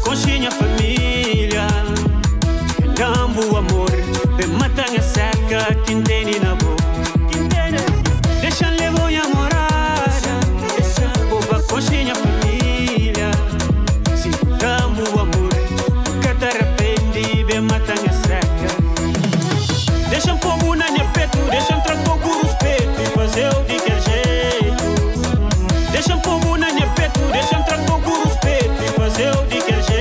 Conchinha família, Gambo amor, de matanha seca, quem tem na boca, deixa levar a morada, Oba conchinha família, se Gambo amor, que te arrepende, de matanha seca, deixa um povo na minha peito, deixa um tranco com respeito e fazer o de que jeito, deixa um povo na minha peito, deixa um tranco com respeito e fazer o de que jeito.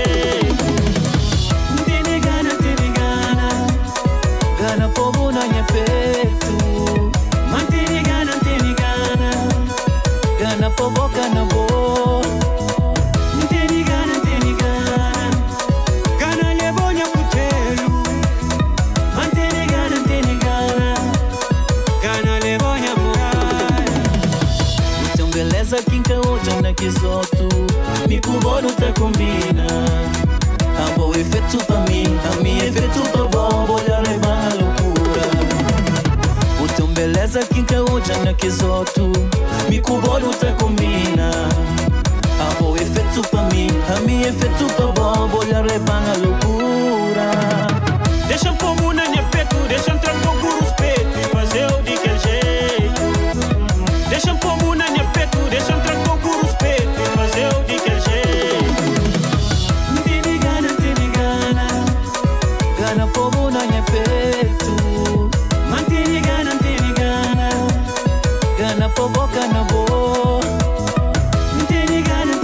Gana povo na minha peito, mantém gana, gana povo gana bo, mantém gana, gana levou minha puteiro, mantém gana, gana levou minha muralha. Então beleza quem que hoje na kisoto, me cubono tá combina, a boa efeito pra mim, a minha efeito pra bom, olhar levar a loucura. Então beleza quem que hoje na kisoto, me cubono tá combina, a boa efeito pra mim, a minha efeito pra bom, olhar levar a loucura. Deixa um povo na minha peito, deixa um tranco com respeito e fazer o de que jeito. Deixa um povo na minha peito, deixa um tranco com respeito e fazer o de que jeito. Gana povo na minha peito, mantém gana, gana povo gana bo, mantém gana,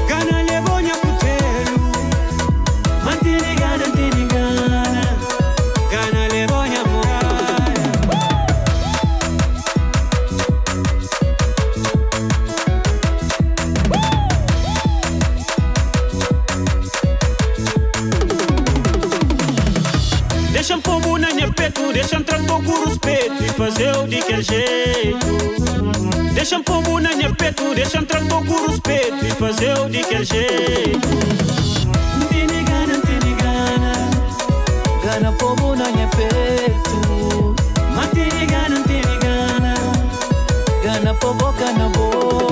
gana levou minha puteiro, mantém gana, gana levou minha muralha. Deixa um povo na minha peito, deixa um tranco com respeito e fazer o de que jeito. Deixa um povo na minha peito, deixa um tranco com respeito e fazer o de que jeito. gana povo na minha peito, mantém gana, gana povo gana bo.